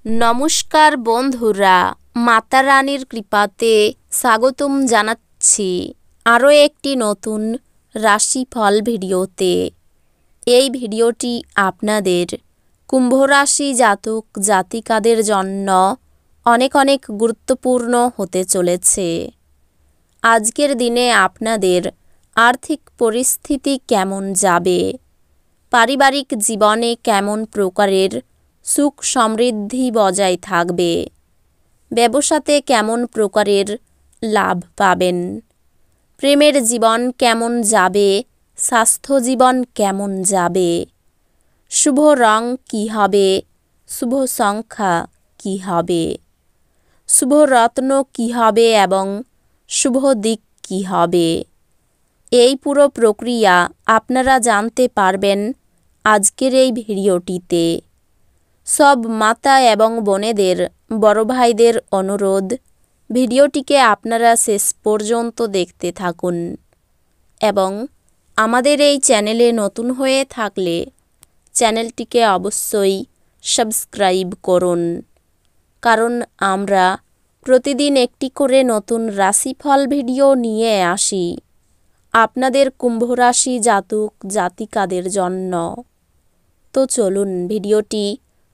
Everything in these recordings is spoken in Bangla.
নমস্কার বন্ধুরা, মাতা রানীর কৃপাতে স্বাগতম জানাচ্ছি আরও একটি নতুন রাশিফল ভিডিওতে। এই ভিডিওটি আপনাদের কুম্ভ রাশি জাতক জাতিকাদের জন্য অনেক অনেক গুরুত্বপূর্ণ হতে চলেছে। আজকের দিনে আপনাদের আর্থিক পরিস্থিতি কেমন যাবে, পারিবারিক জীবনে কেমন প্রকারের সুখ সমৃদ্ধি বজায় থাকবে, ব্যবসাতে কেমন প্রকারের লাভ পাবেন, প্রেমের জীবন কেমন যাবে, স্বাস্থ্য জীবন কেমন যাবে, শুভ রং কী হবে, শুভ সংখ্যা কী হবে, শুভ রত্ন কী হবে এবং শুভ দিক কী হবে, এই পুরো প্রক্রিয়া আপনারা জানতে পারবেন আজকের এই ভিডিওটিতে। সব মাতা এবং বোনেদের, বড় ভাইদের অনুরোধ, ভিডিওটিকে আপনারা শেষ পর্যন্ত দেখতে থাকুন এবং আমাদের এই চ্যানেলে নতুন হয়ে থাকলে চ্যানেলটিকে অবশ্যই সাবস্ক্রাইব করুন, কারণ আমরা প্রতিদিন একটি করে নতুন রাশিফল ভিডিও নিয়ে আসি আপনাদের কুম্ভ রাশি জাতক জাতিকাদের জন্য। তো চলুন ভিডিওটি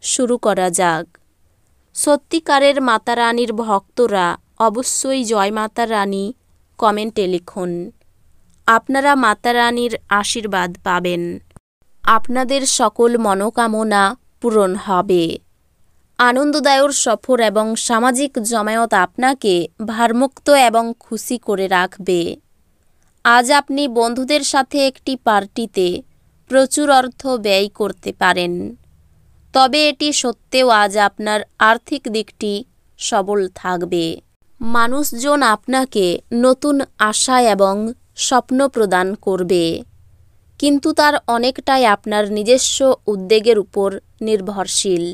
শুরু করা যাক। সত্যিকারের মাতা রানীর ভক্তরা অবশ্যই জয় মাতা রানী কমেন্টে লিখুন। আপনারা মাতা রানীর আশীর্বাদ পাবেন, আপনাদের সকল মনোকামনা পূরণ হবে। আনন্দদায়ক সফর এবং সামাজিক জমায়েত আপনাকে ভারমুক্ত এবং খুশি করে রাখবে। আজ আপনি বন্ধুদের সাথে একটি পার্টিতে প্রচুর অর্থ ব্যয় করতে পারেন, তবে এটি সত্ত্বেও আজ আপনার আর্থিক দিকটি সবল থাকবে। মানুষজন আপনাকে নতুন আশা এবং স্বপ্ন প্রদান করবে, কিন্তু তার অনেকটাই আপনার নিজস্ব উদ্যোগের উপর নির্ভরশীল।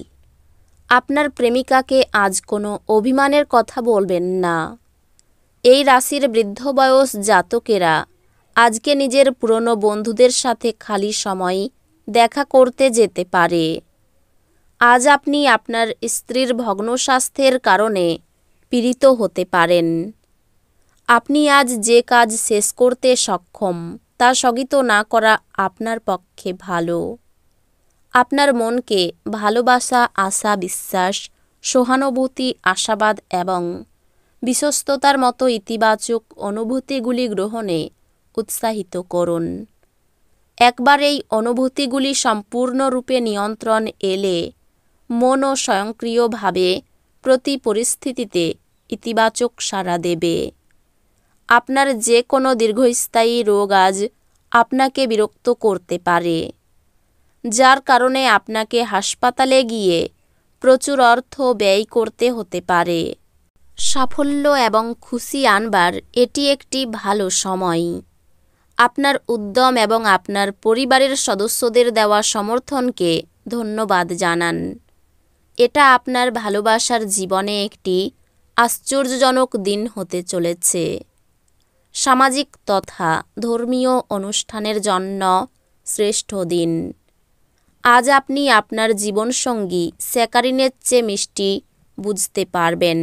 আপনার প্রেমিকাকে আজ কোনো অভিমানের কথা বলবেন না। এই রাশির বৃদ্ধ বয়স জাতকেরা আজকে নিজের পুরনো বন্ধুদের সাথে খালি সময় দেখা করতে যেতে পারে। আজ আপনি আপনার স্ত্রীর ভগ্ন স্বাস্থ্যের কারণে পীড়িত হতে পারেন। আপনি আজ যে কাজ শেষ করতে সক্ষম তা স্থগিত না করা আপনার পক্ষে ভালো। আপনার মনকে ভালোবাসা, আশা, বিশ্বাস, সহানুভূতি, আশাবাদ এবং বিশ্বস্ততার মতো ইতিবাচক অনুভূতিগুলি গ্রহণে উৎসাহিত করুন। একবার এই অনুভূতিগুলি সম্পূর্ণরূপে নিয়ন্ত্রণ এলে মন ও স্বয়ংক্রিয়ভাবে প্রতি পরিস্থিতিতে ইতিবাচক সাড়া দেবে। আপনার যে কোনো দীর্ঘস্থায়ী রোগ আজ আপনাকে বিরক্ত করতে পারে, যার কারণে আপনাকে হাসপাতালে গিয়ে প্রচুর অর্থ ব্যয় করতে হতে পারে। সাফল্য এবং খুশি আনবার এটি একটি ভালো সময়। আপনার উদ্যম এবং আপনার পরিবারের সদস্যদের দেওয়া সমর্থনকে ধন্যবাদ জানান। এটা আপনার ভালোবাসার জীবনে একটি আশ্চর্যজনক দিন হতে চলেছে। সামাজিক তথা ধর্মীয় অনুষ্ঠানের জন্য শ্রেষ্ঠ দিন। আজ আপনি আপনার জীবনসঙ্গী স্যাকারিনের চেয়ে মিষ্টি বুঝতে পারবেন।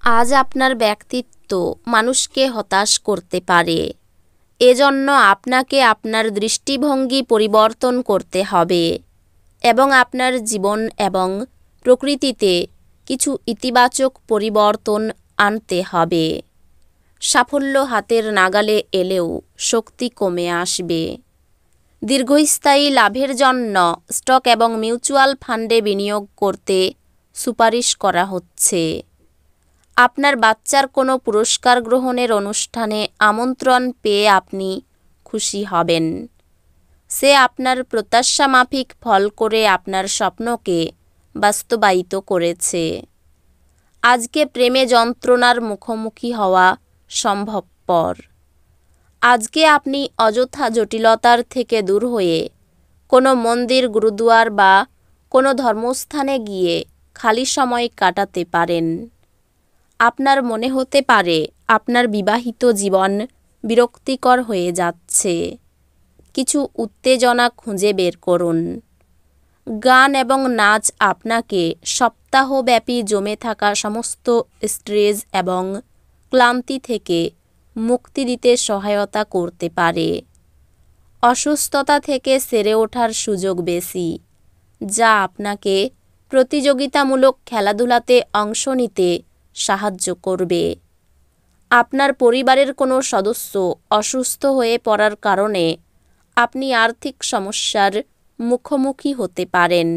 আজ আপনার ব্যক্তিত্ব মানুষকে হতাশ করতে পারে, এজন্য আপনাকে আপনার দৃষ্টিভঙ্গি পরিবর্তন করতে হবে এবং আপনার জীবন এবং প্রকৃতিতে কিছু ইতিবাচক পরিবর্তন আনতে হবে। সাফল্য হাতের নাগালে এলেও শক্তি কমে আসবে। দীর্ঘস্থায়ী লাভের জন্য স্টক এবং মিউচুয়াল ফান্ডে বিনিয়োগ করতে সুপারিশ করা হচ্ছে। আপনার বাচ্চার কোনো পুরস্কার গ্রহণের অনুষ্ঠানে আমন্ত্রণ পেয়ে আপনি খুশি হবেন। সে আপনার প্রত্যাশা মাফিক ফল করে আপনার স্বপ্নকে বাস্তবায়িত করেছে। আজকে প্রেমে যন্ত্রণার মুখোমুখি হওয়া সম্ভবপর। আজকে আপনি অযথা জটিলতার থেকে দূর হয়ে কোনো মন্দির, গুরুদুয়ার বা কোনো ধর্মস্থানে গিয়ে খালি সময় কাটাতে পারেন। আপনার মনে হতে পারে আপনার বিবাহিত জীবন বিরক্তিকর হয়ে যাচ্ছে। কিছু উত্তেজনা খুঁজে বের করুন। গান এবং নাচ আপনাকে সপ্তাহব্যাপী জমে থাকা সমস্ত স্ট্রেস এবং ক্লান্তি থেকে মুক্তি দিতে সহায়তা করতে পারে। অসুস্থতা থেকে সেরে ওঠার সুযোগ বেশি, যা আপনাকে প্রতিযোগিতামূলক খেলাধুলাতে অংশ নিতে সাহায্য করবে। আপনার পরিবারের কোনো সদস্য অসুস্থ হয়ে পড়ার কারণে আপনি আর্থিক সমস্যার মুখোমুখি হতে পারেন।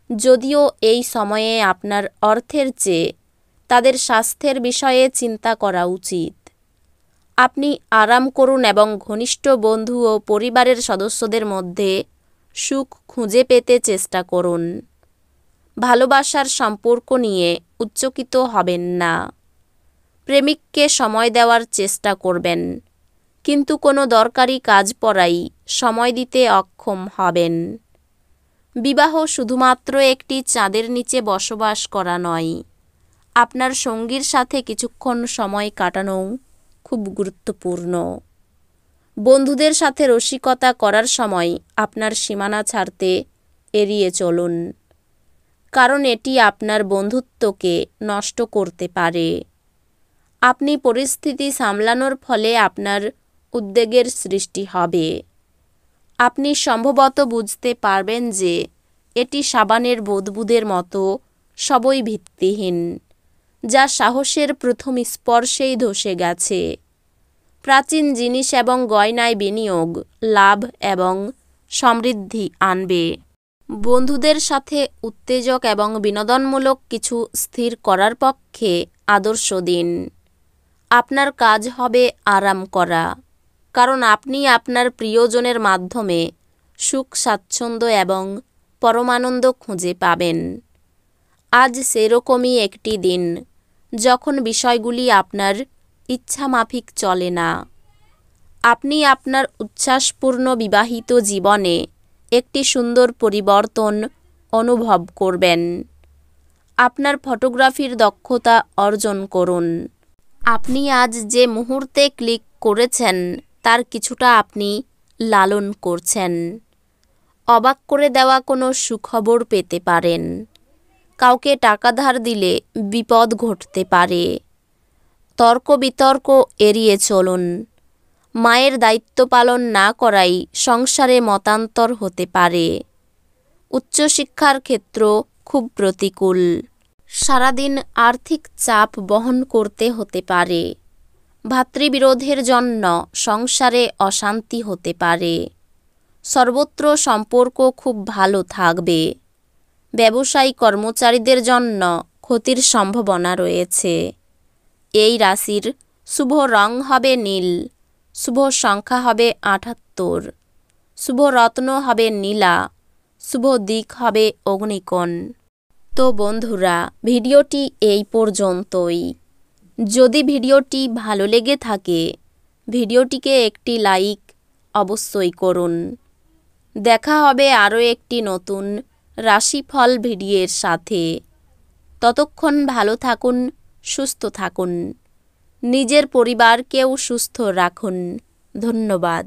যদিও এই সময়ে আপনার অর্থের চেয়ে তাদের স্বাস্থ্যের বিষয়ে চিন্তা করা উচিত। আপনি আরাম করুন এবং ঘনিষ্ঠ বন্ধু ও পরিবারের সদস্যদের মধ্যে সুখ খুঁজে পেতে চেষ্টা করুন। ভালোবাসার সম্পর্ক নিয়ে উচ্চকিত হবেন না। প্রেমিককে সময় দেওয়ার চেষ্টা করবেন, কিন্তু কোনো দরকারি কাজ পড়াই সময় দিতে অক্ষম হবেন। বিবাহ শুধুমাত্র একটি চাঁদের নিচে বসবাস করা নয়, আপনার সঙ্গীর সাথে কিছুক্ষণ সময় কাটানোও খুব গুরুত্বপূর্ণ। বন্ধুদের সাথে রসিকতা করার সময় আপনার সীমানা ছাড়তে এড়িয়ে চলুন, কারণ এটি আপনার বন্ধুত্বকে নষ্ট করতে পারে। আপনি পরিস্থিতি সামলানোর ফলে আপনার উদ্বেগের সৃষ্টি হবে। আপনি সম্ভবত বুঝতে পারবেন যে এটি সাবানের বুদবুদের মতো সবই ভিত্তিহীন, যা সাহসের প্রথম স্পর্শেই ধসে গেছে। প্রাচীন জিনিস এবং গয়নায় বিনিয়োগ লাভ এবং সমৃদ্ধি আনবে। বন্ধুদের সাথে উত্তেজক এবং বিনোদনমূলক কিছু স্থির করার পক্ষে আদর্শ দিন। আপনার কাজ হবে আরাম করা, কারণ আপনি আপনার প্রিয়জনের মাধ্যমে সুখ স্বাচ্ছন্দ্য এবং পরমানন্দ খুঁজে পাবেন। আজ সেরকমই একটি দিন যখন বিষয়গুলি আপনার ইচ্ছামাফিক চলে না। আপনি আপনার উচ্ছ্বাসপূর্ণ বিবাহিত জীবনে একটি সুন্দর পরিবর্তন অনুভব করবেন। আপনার ফটোগ্রাফির দক্ষতা অর্জন করুন। আপনি আজ যে মুহূর্তে ক্লিক করেছেন তার কিছুটা আপনি লালন করছেন। অবাক করে দেওয়া কোনো সুখবর পেতে পারেন। কাউকে টাকা ধার দিলে বিপদ ঘটতে পারে। তর্ক বিতর্ক এড়িয়ে চলুন। মায়ের দায়িত্ব পালন না করাই সংসারে মতান্তর হতে পারে। উচ্চশিক্ষার ক্ষেত্র খুব প্রতিকূল। সারাদিন আর্থিক চাপ বহন করতে হতে পারে। ভাতৃবিরোধের জন্য সংসারে অশান্তি হতে পারে। সর্বত্র সম্পর্ক খুব ভালো থাকবে। ব্যবসায়ী কর্মচারীদের জন্য ক্ষতির সম্ভাবনা রয়েছে। এই রাশির শুভ রং হবে নীল, শুভ সংখ্যা হবে ৭৮, শুভ রত্ন হবে নীলা, শুভ দিক হবে অগ্নিকোণ। তো বন্ধুরা, ভিডিওটি এই পর্যন্তই। যদি ভিডিওটি ভালো লেগে থাকে ভিডিওটিকে একটি লাইক অবশ্যই করুন। দেখা হবে আরও একটি নতুন রাশিফল ভিডিওর সাথে। ততক্ষণ ভালো থাকুন, সুস্থ থাকুন, নিজের পরিবারকেও সুস্থ রাখুন। ধন্যবাদ।